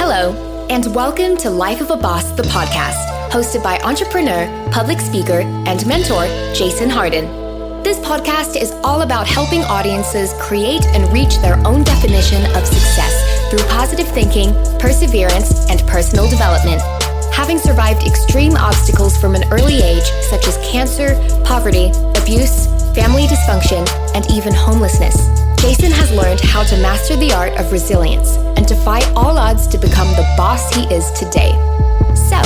Hello, and welcome to Life of a Boss, the podcast, hosted by entrepreneur, public speaker, and mentor, Jason Hardin. This podcast is all about helping audiences create and reach their own definition of success through positive thinking, perseverance, and personal development. Having survived extreme obstacles from an early age, such as cancer, poverty, abuse, family dysfunction, and even homelessness, Jason has learned how to master the art of resilience and defy all odds to become the boss he is today. So,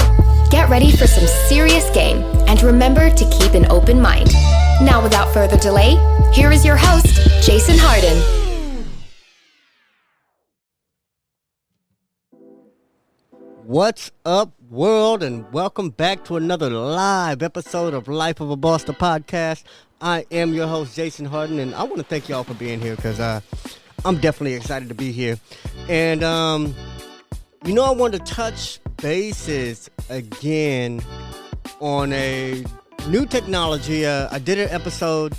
get ready for some serious game and remember to keep an open mind. Now, without further delay, here is your host, Jason Hardin. What's up, world, and welcome back to another live episode of Life of a Boss, the podcast. I am your host, Jason Hardin, and I want to thank y'all for being here because I'm definitely excited to be here. And, I want to touch bases again on a new technology. I did an episode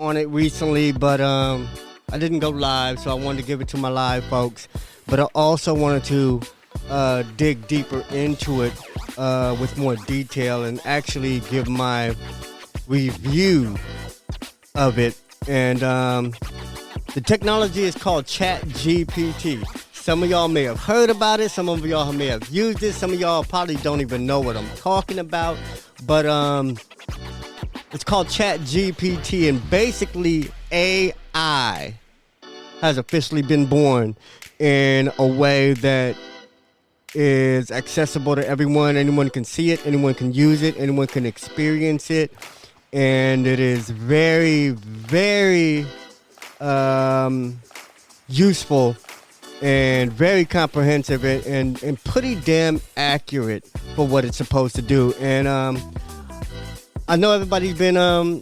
on it recently, but I didn't go live, so I wanted to give it to my live folks. But I also wanted to dig deeper into it with more detail and actually give my review of it. And the technology is called ChatGPT. Some of y'all may have heard about it. Some of y'all may have used it. Some of y'all probably don't even know what I'm talking about. But it's called ChatGPT, and basically AI has officially been born in a way that is accessible to everyone. Anyone can see it, anyone can use it, anyone can experience it, and it is very, very useful and very comprehensive and pretty damn accurate for what it's supposed to do. And I know everybody's been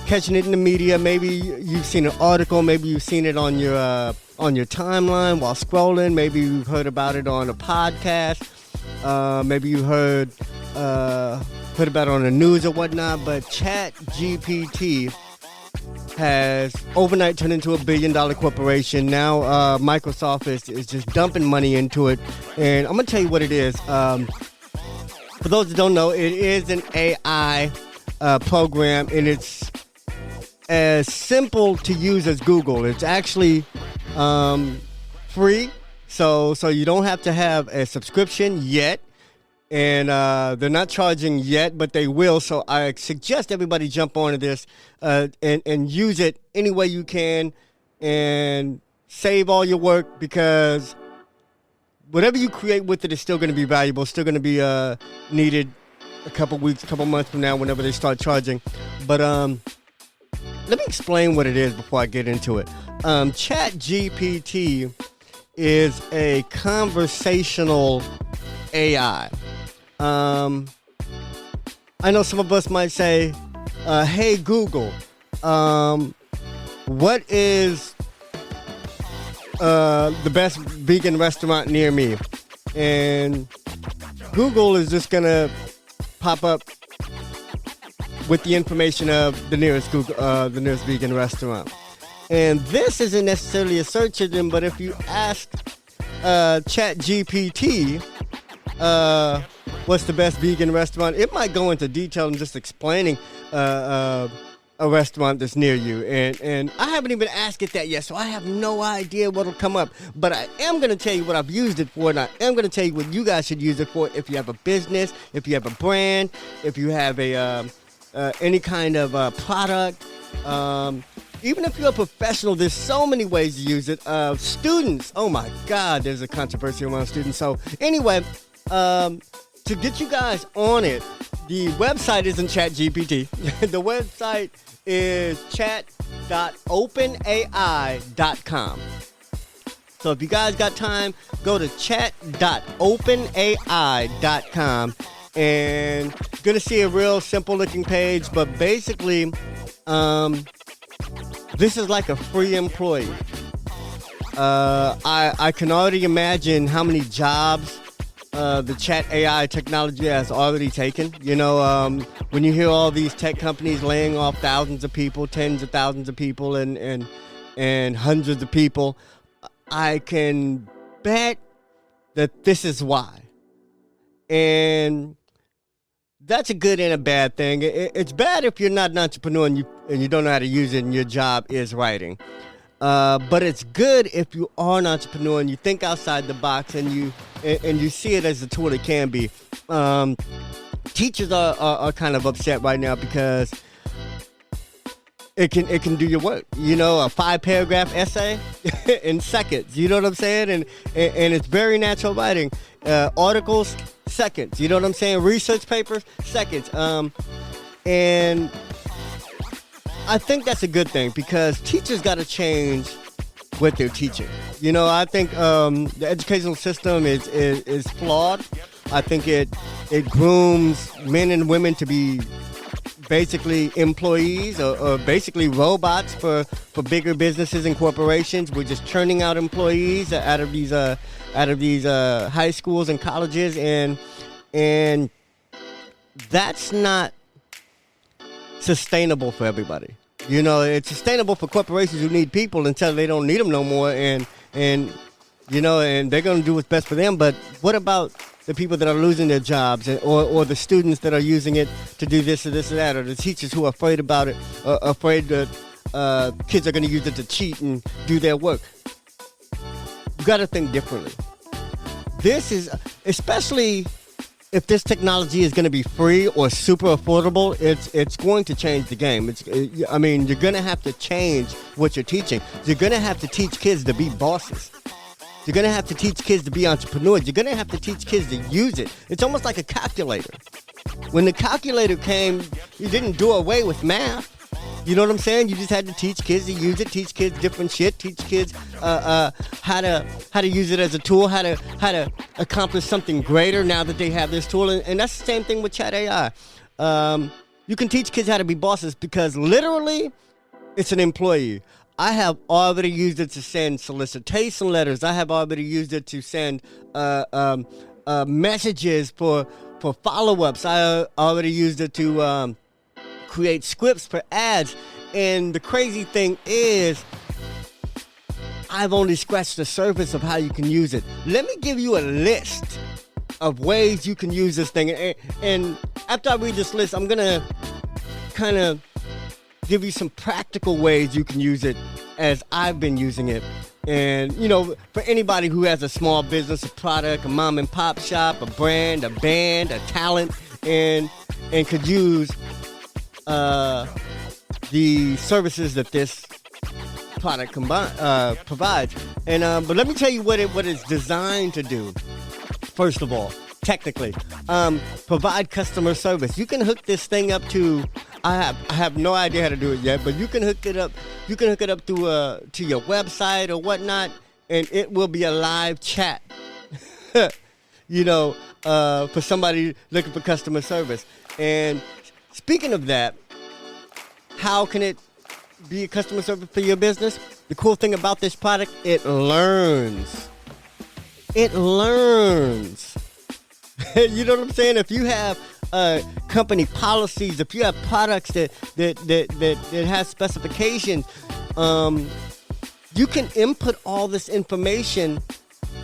catching it in the media. Maybe you've seen an article, maybe you've seen it on your timeline while scrolling. Maybe you've heard about it on a podcast. Maybe you heard about it on the news or whatnot. But ChatGPT has overnight turned into $1 billion corporation. Now Microsoft is just dumping money into it. And I'm going to tell you what it is. For those that don't know, it is an AI program, and it's as simple to use as Google. It's actually free, so you don't have to have a subscription yet, and they're not charging yet, but they will. So I suggest everybody jump onto this and use it any way you can and save all your work, because whatever you create with it is still going to be valuable, still going to be needed a couple weeks, a couple months from now whenever they start charging. But let me explain what it is before I get into it. ChatGPT is a conversational AI. I know some of us might say, hey Google, what is the best vegan restaurant near me? And Google is just gonna pop up with the information of the nearest vegan restaurant. And this isn't necessarily a search engine, but if you ask ChatGPT what's the best vegan restaurant, it might go into detail and just explaining a restaurant that's near you. And I haven't even asked it that yet, so I have no idea what'll come up. But I am going to tell you what I've used it for, and I am going to tell you what you guys should use it for if you have a business, if you have a brand, if you have a any kind of product. Even if you're a professional, there's so many ways to use it. Students, oh my God, there's a controversy around students. So anyway, to get you guys on it, the website isn't ChatGPT. The website is chat.openai.com. So if you guys got time, go to chat.openai.com, and gonna see a real simple looking page, but basically this is like a free employee. I can already imagine how many jobs the chat AI technology has already taken. You know, when you hear all these tech companies laying off thousands of people, tens of thousands of people, and hundreds of people, I can bet that this is why. And that's a good and a bad thing. It's bad if you're not an entrepreneur and you don't know how to use it and your job is writing. But it's good if you are an entrepreneur and you think outside the box and you see it as a tool it can be. Teachers are kind of upset right now because it can do your work. You know, a 5-paragraph essay in seconds. You know what I'm saying? And it's very natural writing. Articles, seconds. You know what I'm saying? Research papers, seconds. And I think that's a good thing because teachers got to change what they're teaching. You know, I think the educational system is flawed. I think it grooms men and women to be basically employees or basically robots for bigger businesses and corporations. We're just churning out employees out of these high schools and colleges, and that's not sustainable for everybody. You know, it's sustainable for corporations who need people until they don't need them no more, and you know, and they're going to do what's best for them. But what about the people that are losing their jobs, or the students that are using it to do this or this or that, or the teachers who are afraid about it, afraid that kids are going to use it to cheat and do their work? You got to think differently. This is, especially if this technology is going to be free or super affordable, it's going to change the game. I mean, you're going to have to change what you're teaching. You're going to have to teach kids to be bosses. You're going to have to teach kids to be entrepreneurs. You're going to have to teach kids to use it. It's almost like a calculator. When the calculator came, you didn't do away with math. You know what I'm saying? You just had to teach kids to use it, teach kids different shit, teach kids how to use it as a tool, how to accomplish something greater now that they have this tool. And that's the same thing with Chat AI. You can teach kids how to be bosses because literally it's an employee. I have already used it to send solicitation letters. I have already used it to send messages for follow-ups. I already used it to create scripts for ads. And the crazy thing is, I've only scratched the surface of how you can use it. Let me give you a list of ways you can use this thing. And after I read this list, I'm going to kind of give you some practical ways you can use it as I've been using it. And, you know, for anybody who has a small business, a product, a mom and pop shop, a brand, a band, a talent, and could use the services that this product provides. And but let me tell you what it's designed to do. First of all, technically, provide customer service. You can hook this thing up to. I have no idea how to do it yet, but you can hook it up. You can hook it up to your website or whatnot, and it will be a live chat. You know, for somebody looking for customer service. And speaking of that, how can it be a customer service for your business? The cool thing about this product, it learns. It learns. You know what I'm saying? If you have company policies, if you have products that has specifications, you can input all this information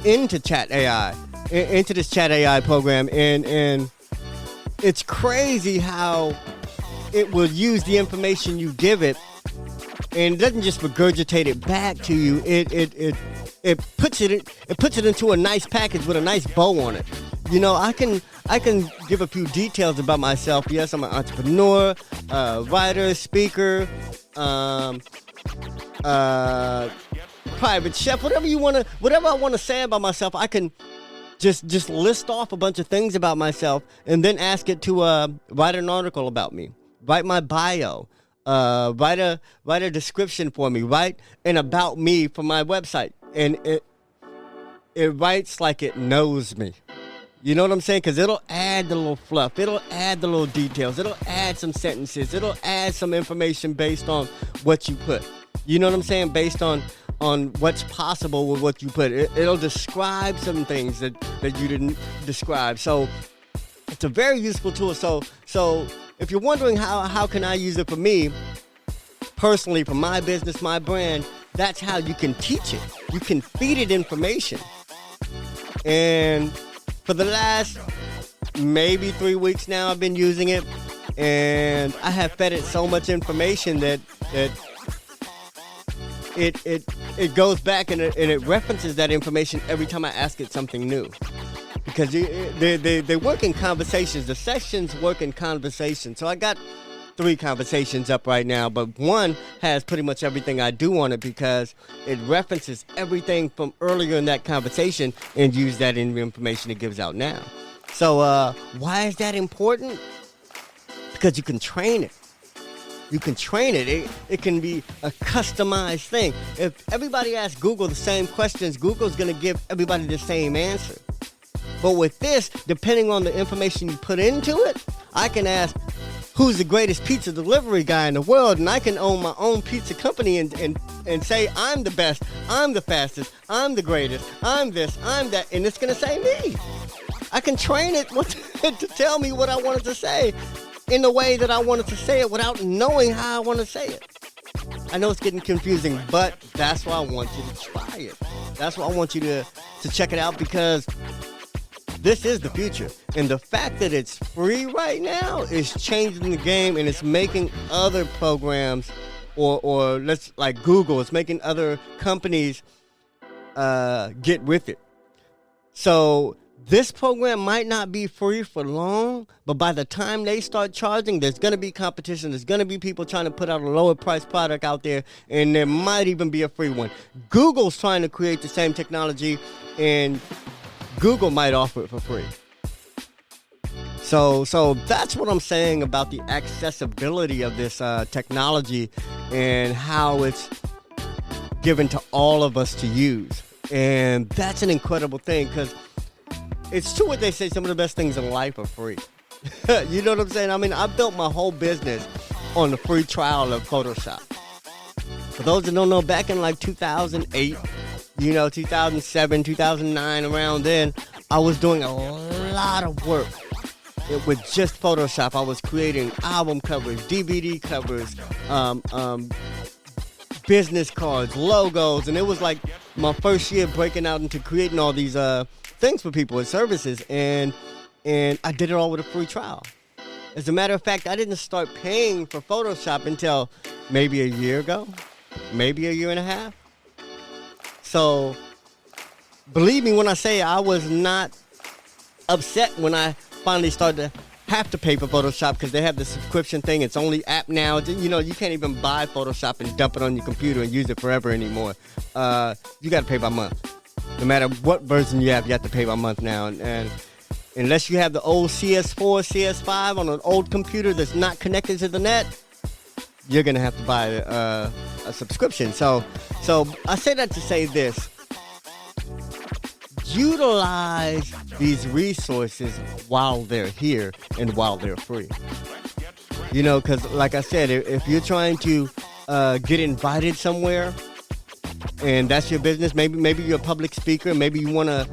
into Chat AI, into this Chat AI program, and it's crazy how it will use the information you give it, and it doesn't just regurgitate it back to you. It puts it into a nice package with a nice bow on it. You know, I can give a few details about myself. Yes, I'm an entrepreneur, writer, speaker, private chef, whatever I want to say about myself. I can just list off a bunch of things about myself and then ask it to write an article about me, write my bio, write a description for me, write an about me for my website, and it writes like it knows me. You know what I'm saying? Because it'll add the little fluff. It'll add the little details. It'll add some sentences. It'll add some information based on what you put. You know what I'm saying? Based on what's possible with what you put. It'll describe some things that you didn't describe. So it's a very useful tool. So if you're wondering how can I use it for me, personally, for my business, my brand, that's how you can teach it. You can feed it information. And for the last maybe 3 weeks now, I've been using it, and I have fed it so much information that it goes back and it references that information every time I ask it something new. Because they work in conversations. The sessions work in conversations. So I got 3 conversations up right now, but one has pretty much everything I do on it because it references everything from earlier in that conversation and use that in the information it gives out now. So why is that important? Because you can train it. You can train it. It can be a customized thing. If everybody asks Google the same questions, Google's going to give everybody the same answer. But with this, depending on the information you put into it, I can ask, who's the greatest pizza delivery guy in the world? And I can own my own pizza company and say, I'm the best, I'm the fastest, I'm the greatest, I'm this, I'm that. And it's going to say me. I can train it to tell me what I wanted to say in the way that I wanted to say it without knowing how I want to say it. I know it's getting confusing, but that's why I want you to try it. That's why I want you to check it out, because this is the future. And the fact that it's free right now is changing the game, and it's making other programs or let's like Google, it's making other companies get with it. So this program might not be free for long, but by the time they start charging, there's going to be competition. There's going to be people trying to put out a lower price product out there, and there might even be a free one. Google's trying to create the same technology, and Google might offer it for free. So that's what I'm saying about the accessibility of this technology and how it's given to all of us to use. And that's an incredible thing, because it's true what they say, some of the best things in life are free. You know what I'm saying? I mean, I built my whole business on the free trial of Photoshop. For those that don't know, back in like 2008, 2007, 2009, around then, I was doing a lot of work with just Photoshop. I was creating album covers, DVD covers, business cards, logos, and it was like my first year breaking out into creating all these things for people and services, and I did it all with a free trial. As a matter of fact, I didn't start paying for Photoshop until maybe a year ago, maybe a year and a half. So believe me when I say I was not upset when I finally started to have to pay for Photoshop, because they have the subscription thing. It's only app now. You can't even buy Photoshop and dump it on your computer and use it forever anymore. You got to pay by month. No matter what version you have to pay by month now. And unless you have the old CS4, CS5 on an old computer that's not connected to the net, you're going to have to buy a subscription. So I say that to say this. Utilize these resources while they're here and while they're free. Because like I said, if you're trying to get invited somewhere, and that's your business, maybe you're a public speaker, maybe you wanna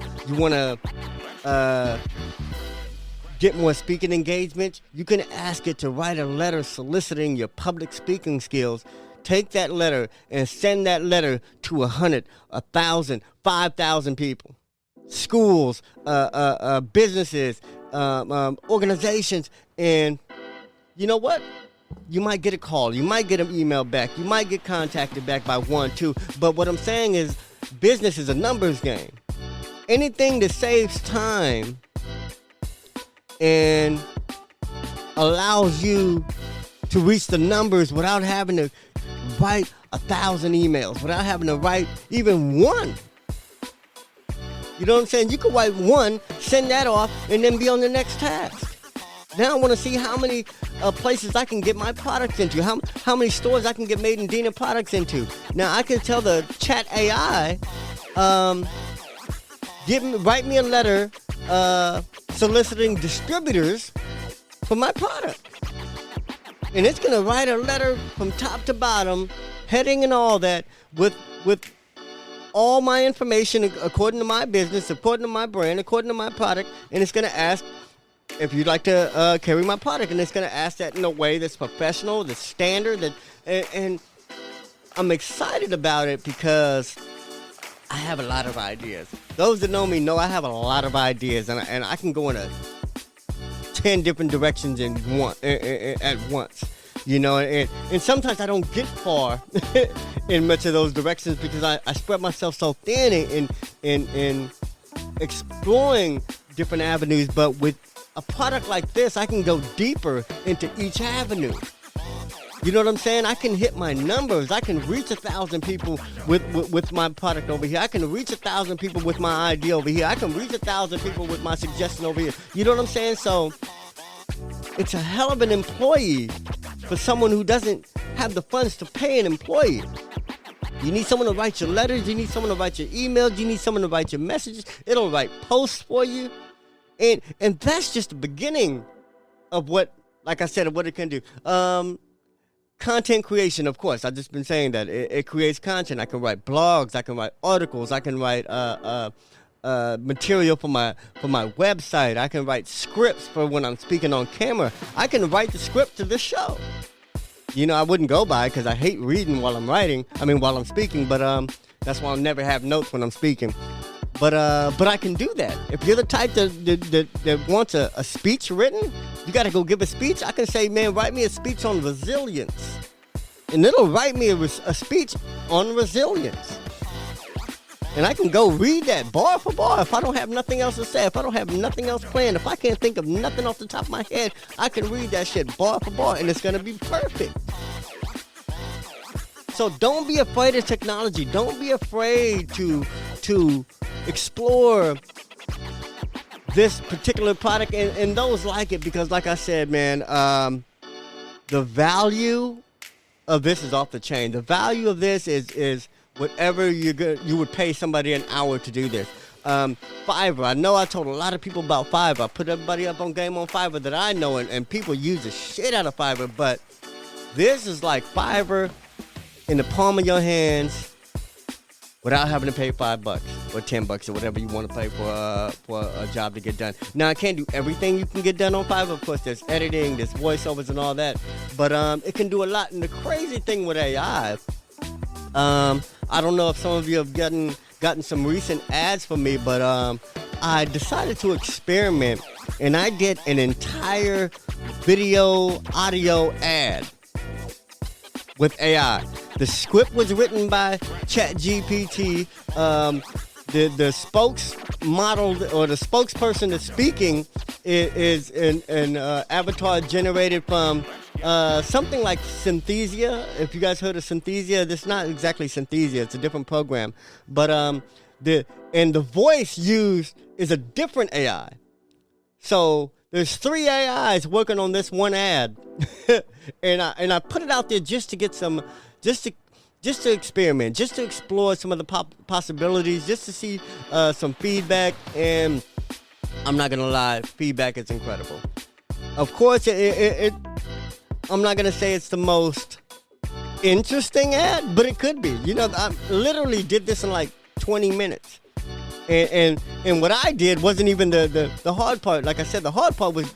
get more speaking engagement, you can ask it to write a letter soliciting your public speaking skills. Take that letter and send that letter to 100, 1,000, 5,000 people. Schools, businesses, organizations, and you know what? You might get a call, you might get an email back, you might get contacted back by 1, 2, but what I'm saying is business is a numbers game. Anything that saves time and allows you to reach the numbers without having to write 1,000 emails, without having to write even one. You know what I'm saying? You can write one, send that off, and then be on the next task. Now I want to see how many places I can get my products into, how many stores I can get Made in Dina products into. Now I can tell the chat AI, write me a letter soliciting distributors for my product. And it's going to write a letter from top to bottom, heading and all that, with all my information according to my business, according to my brand, according to my product, and it's going to ask if you'd like to carry my product, and it's going to ask that in a way that's professional, that's standard, and I'm excited about it because I have a lot of ideas. Those that know me know I have a lot of ideas, and I can go in 10 different directions at once. You know, and sometimes I don't get far in much of those directions because I spread myself so thin in exploring different avenues. But with a product like this, I can go deeper into each avenue. You know what I'm saying? I can hit my numbers. I can reach 1,000 people with my product over here. I can reach 1,000 people with my idea over here. I can reach 1,000 people with my suggestion over here. You know what I'm saying? So it's a hell of an employee for someone who doesn't have the funds to pay an employee. You need someone to write your letters. You need someone to write your emails. You need someone to write your messages. It'll write posts for you. And that's just the beginning of what, like I said, of what it can do. Content creation, of course. I've just been saying that. It creates content. I can write blogs. I can write articles. I can write material for my website. I can write scripts for when I'm speaking on camera. I can write the script to this show. You know, I wouldn't go by it because I hate reading while I'm speaking, but that's why I'll never have notes when I'm speaking. But I can do that. If you're the type that wants a speech written, you got to go give a speech. I can say, man, write me a speech on resilience. And it'll write me a speech on resilience. And I can go read that bar for bar if I don't have nothing else to say, if I don't have nothing else planned, if I can't think of nothing off the top of my head, I can read that shit bar for bar and it's going to be perfect. So don't be afraid of technology. Don't be afraid to explore this particular product and those like it because, like I said, man, the value of this is off the chain. The value of this is whatever you would pay somebody an hour to do this. Fiverr. I know I told a lot of people about Fiverr. I put everybody up on game on Fiverr that I know, and people use the shit out of Fiverr. But this is like Fiverr in the palm of your hands without having to pay $5 or $10 or whatever you want to pay for a job to get done. Now, I can't do everything you can get done on Fiverr. Of course, there's editing, there's voiceovers and all that. But it can do a lot. And the crazy thing with AI, I don't know if some of you have gotten some recent ads from me, but I decided to experiment and I did an entire video audio ad with AI. The script was written by ChatGPT. The spokesmodel or the spokesperson that's speaking is an avatar generated from something like Synthesia. If you guys heard of Synthesia, that's not exactly Synthesia. It's a different program. But the voice used is a different AI. So there's 3 AIs working on this one ad, and I put it out there just to get some, just to experiment, just to explore some of the possibilities, just to see some feedback. And I'm not gonna lie, feedback is incredible. Of course, I'm not gonna say it's the most interesting ad, but it could be. You know, I literally did this in like 20 minutes. And what I did wasn't even the hard part. Like I said, the hard part was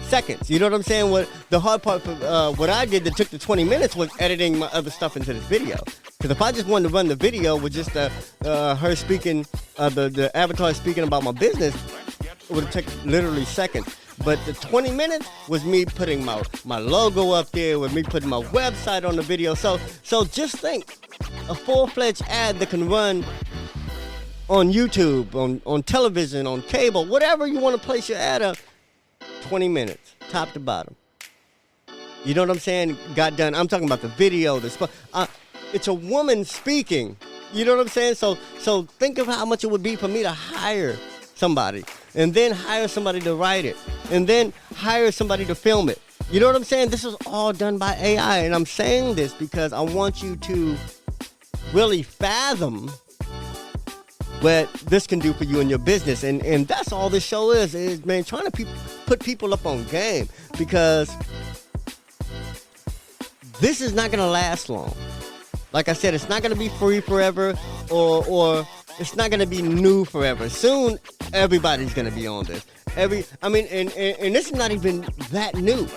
seconds. You know what I'm saying? What the hard part for what I did that took the 20 minutes was editing my other stuff into this video. Because if I just wanted to run the video with just her speaking, the avatar speaking about my business, it would have taken literally seconds. But the 20 minutes was me putting my logo up there, with me putting my website on the video. So just think, a full-fledged ad that can run on YouTube, on television, on cable, whatever you want to place your ad up, 20 minutes, top to bottom. You know what I'm saying? Got done. I'm talking about the video. It's a woman speaking. You know what I'm saying? So think of how much it would be for me to hire somebody, and then hire somebody to write it, and then hire somebody to film it. You know what I'm saying? This is all done by AI, and I'm saying this because I want you to really fathom what this can do for you in your business. And that's all this show is man, trying to put people up on game, because this is not going to last long. Like I said, it's not going to be free forever, or it's not going to be new forever. Soon, everybody's going to be on this. And this is not even that new.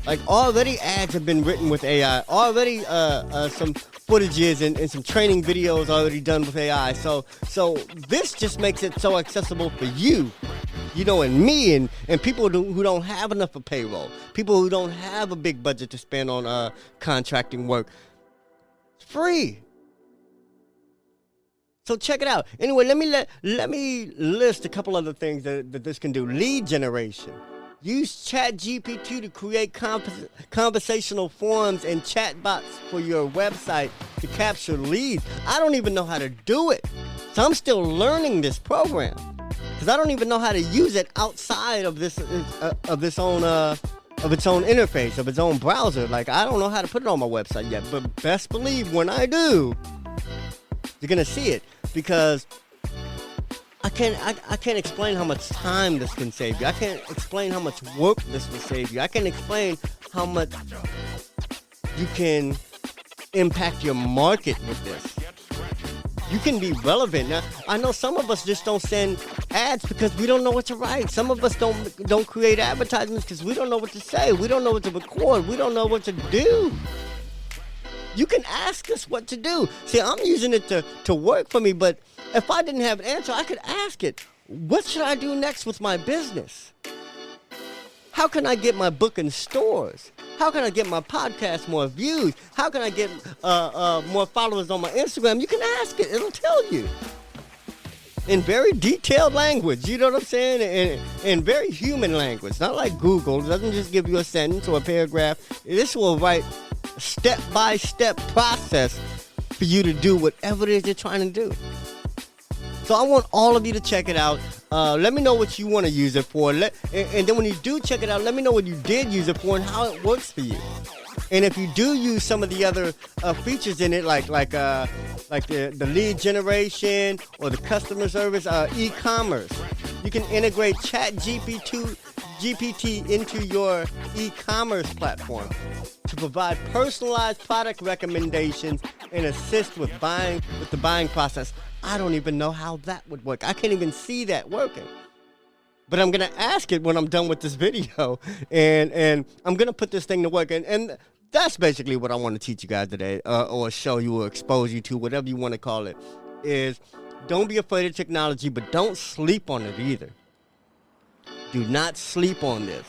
Like, already ads have been written with AI. Already some footages and some training videos already done with AI. So this just makes it so accessible for you, and me and people who don't have enough of payroll, people who don't have a big budget to spend on contracting work. It's free. So check it out. Anyway, let me list a couple other things that this can do. Lead generation. Use ChatGPT to create conversational forums and chatbots for your website to capture leads. I don't even know how to do it. So I'm still learning this program because I don't even know how to use it outside of its own interface, of its own browser. Like, I don't know how to put it on my website yet, but best believe when I do, you're gonna see it, because I can't explain how much time this can save you. I can't explain how much work this will save you. I can't explain how much you can impact your market with this. You can be relevant. Now, I know some of us just don't send ads because we don't know what to write. Some of us don't create advertisements because we don't know what to say. We don't know what to record. We don't know what to do. You can ask us what to do. See, I'm using it to work for me, but if I didn't have an answer, I could ask it, what should I do next with my business? How can I get my book in stores? How can I get my podcast more views? How can I get more followers on my Instagram? You can ask it. It'll tell you. In very detailed language, you know what I'm saying? In very human language. Not like Google. It doesn't just give you a sentence or a paragraph. This will write a step-by-step process for you to do whatever it is you're trying to do. So I want all of you to check it out. Let me know what you want to use it for. And then when you do check it out, let me know what you did use it for and how it works for you. And if you do use some of the other features in it, like the lead generation or the customer service, e-commerce, you can integrate ChatGPT into your e-commerce platform to provide personalized product recommendations and assist with the buying process. I don't even know how that would work. I can't even see that working. But I'm going to ask it when I'm done with this video, and I'm going to put this thing to work. And that's basically what I want to teach you guys today, or show you or expose you to, whatever you want to call it, is don't be afraid of technology, but don't sleep on it either. Do not sleep on this.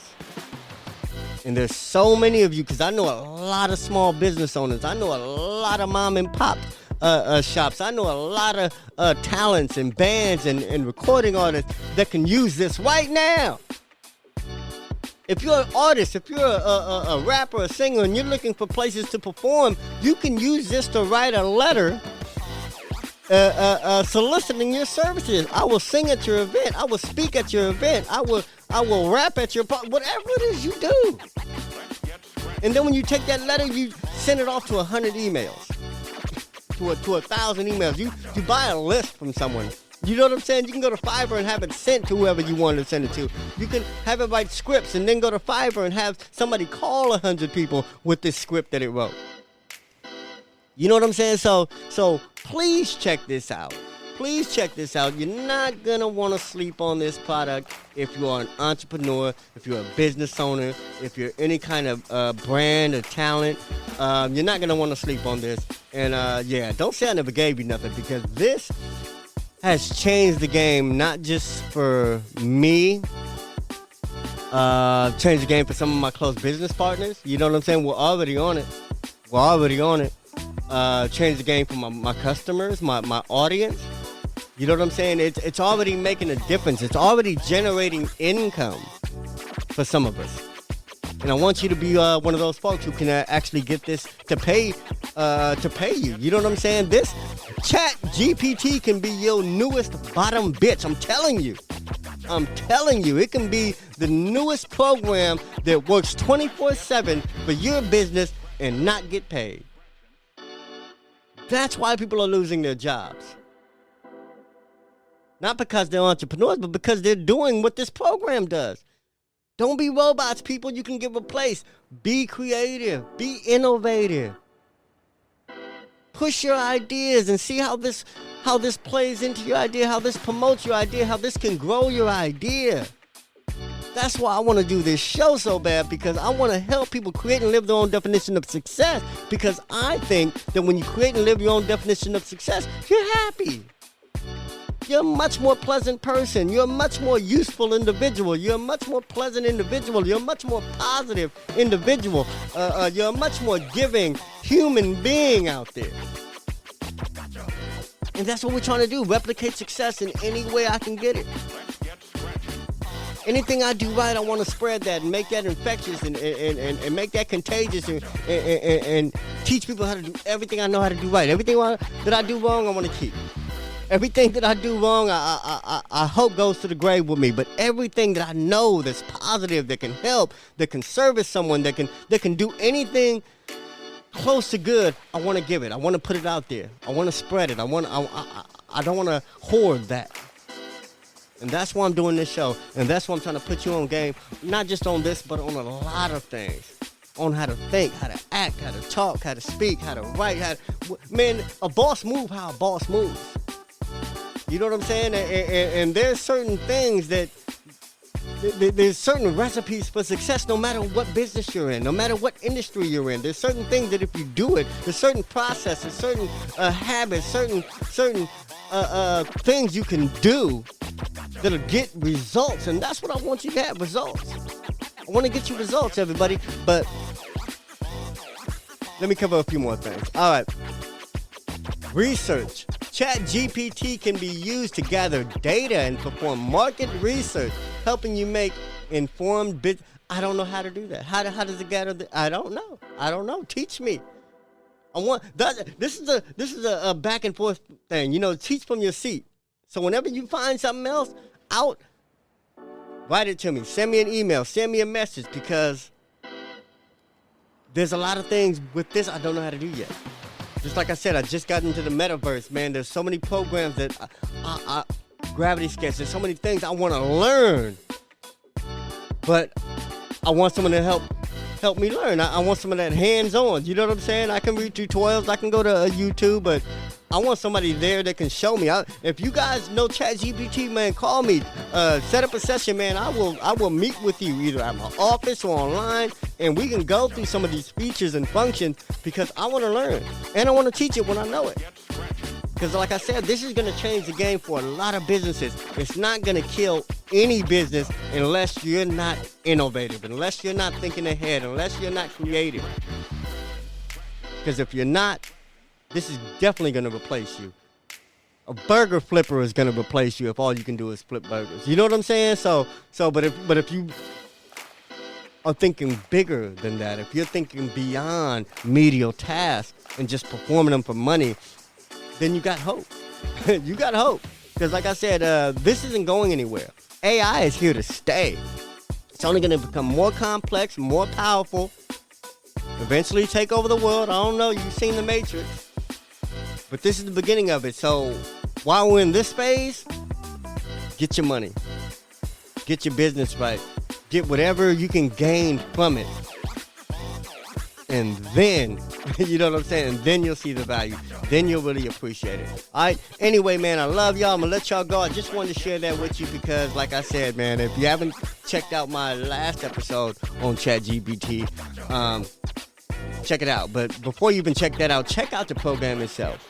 And there's so many of you, because I know a lot of small business owners. I know a lot of mom and pop shops. I know a lot of talents and bands and recording artists that can use this right now. If you're an artist, if you're a rapper, a singer, and you're looking for places to perform, you can use this to write a letter soliciting your services. I will sing at your event. I will speak at your event. I will rap at your whatever it is you do. And then when you take that letter, you send it off to 100 emails. To 1,000 emails. You buy a list from someone. You know what I'm saying? You can go to Fiverr and have it sent to whoever you want to send it to. You can have it write scripts and then go to Fiverr and have somebody call 100 people with this script that it wrote. You know what I'm saying? So please check this out. Please check this out. You're not going to want to sleep on this product if you are an entrepreneur, if you're a business owner, if you're any kind of brand or talent. You're not going to want to sleep on this. And don't say I never gave you nothing, because this has changed the game, not just for me, changed the game for some of my close business partners. You know what I'm saying? We're already on it. Changed the game for my customers, my audience. You know what I'm saying? It's already making a difference. It's already generating income for some of us. And I want you to be one of those folks who can actually get this to pay you. You know what I'm saying? This ChatGPT can be your newest bottom bitch. I'm telling you. It can be the newest program that works 24/7 for your business and not get paid. That's why people are losing their jobs. Not because they're entrepreneurs, but because they're doing what this program does. Don't be robots, people. You can get replaced. Be creative. Be innovative. Push your ideas and see how this plays into your idea, how this promotes your idea, how this can grow your idea. That's why I want to do this show so bad, because I want to help people create and live their own definition of success, because I think that when you create and live your own definition of success, you're happy. You're a much more pleasant person. You're a much more useful individual. You're a much more pleasant individual. You're a much more positive individual. You're a much more giving human being out there. And that's what we're trying to do, replicate success in any way I can get it. Anything I do right, I want to spread that and make that infectious and make that contagious and teach people how to do everything I know how to do right. Everything that I do wrong, I want to keep. Everything that I do wrong, I hope goes to the grave with me. But everything that I know that's positive, that can help, that can service someone, that can do anything close to good, I want to give it. I want to put it out there. I want to spread it. I don't want to hoard that. And that's why I'm doing this show. And that's why I'm trying to put you on game, not just on this, but on a lot of things. On how to think, how to act, how to talk, how to speak, how to write. Man, a boss move how a boss moves. You know what I'm saying? And there's certain things that, there's certain recipes for success no matter what business you're in, no matter what industry you're in. There's certain things that if you do it, there's certain processes, certain habits, certain things you can do that'll get results. And that's what I want you to have, results. I want to get you results, everybody. But let me cover a few more things. All right. Research. ChatGPT can be used to gather data and perform market research, helping you make informed business. I don't know how to do that. How does it gather? I don't know. Teach me. This is a back and forth thing. You know, teach from your seat. So whenever you find something else out, write it to me. Send me an email. Send me a message, because there's a lot of things with this I don't know how to do yet. Just like I said, I just got into the metaverse, man. There's so many programs that Gravity Sketch. There's so many things I want to learn, but I want someone to help me learn. I want some of that hands-on. You know what I'm saying? I can read tutorials. I can go to YouTube, but I want somebody there that can show me. If you guys know ChatGPT, man, call me. Set up a session, man. I will meet with you either at my office or online, and we can go through some of these features and functions, because I want to learn and I want to teach it when I know it. Because like I said, this is going to change the game for a lot of businesses. It's not going to kill any business unless you're not innovative, unless you're not thinking ahead, unless you're not creative. Because if you're not, this is definitely going to replace you. A burger flipper is going to replace you if all you can do is flip burgers. You know what I'm saying? But if you are thinking bigger than that, if you're thinking beyond medial tasks and just performing them for money, then you got hope. You got hope. Because like I said, this isn't going anywhere. AI is here to stay. It's only going to become more complex, more powerful, eventually take over the world. I don't know. You've seen The Matrix. But this is the beginning of it. So while we're in this phase, get your money. Get your business right. Get whatever you can gain from it. And then, you know what I'm saying? And then you'll see the value. Then you'll really appreciate it. All right. Anyway, man, I love y'all. I'm going to let y'all go. I just wanted to share that with you because, like I said, man, if you haven't checked out my last episode on ChatGPT, check it out. But before you even check that out, check out the program itself.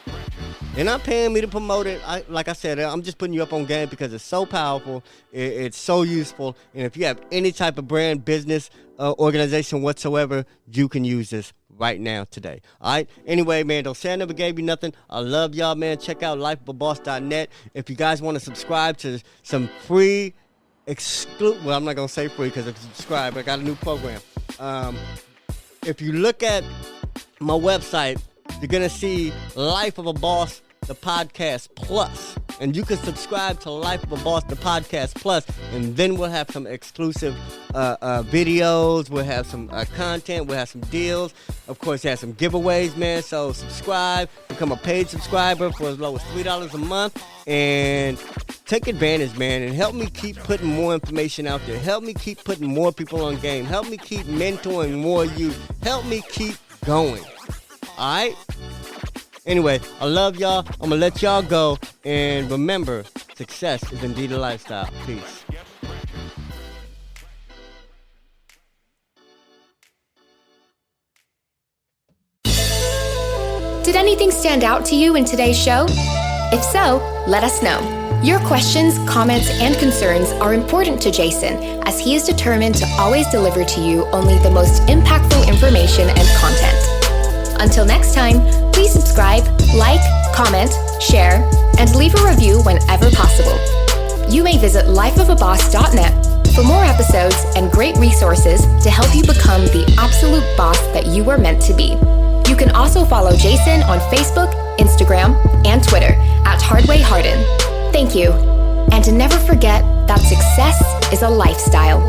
They're not paying me to promote it. Like I said, I'm just putting you up on game because it's so powerful. It's so useful. And if you have any type of brand, business, organization whatsoever, you can use this right now, today. All right? Anyway, man, don't say I never gave you nothing. I love y'all, man. Check out lifeofaboss.net. If you guys want to subscribe to some free, well, I'm not going to say free because if you subscribe, I got a new program. If you look at my website, you're going to see Life of a Boss, the Podcast Plus. And you can subscribe to Life of a Boss, the Podcast Plus. And then we'll have some exclusive videos. We'll have some content. We'll have some deals. Of course, we have some giveaways, man. So subscribe. Become a paid subscriber for as low as $3 a month. And take advantage, man. And help me keep putting more information out there. Help me keep putting more people on game. Help me keep mentoring more youth. Help me keep going. All right? Anyway, I love y'all. I'm going to let y'all go. And remember, success is indeed a lifestyle. Peace. Did anything stand out to you in today's show? If so, let us know. Your questions, comments, and concerns are important to Jason, as he is determined to always deliver to you only the most impactful information and content. Until next time, please subscribe, like, comment, share, and leave a review whenever possible. You may visit lifeofaboss.net for more episodes and great resources to help you become the absolute boss that you were meant to be. You can also follow Jason on Facebook, Instagram, and Twitter at Hardin. Thank you. And never forget that success is a lifestyle.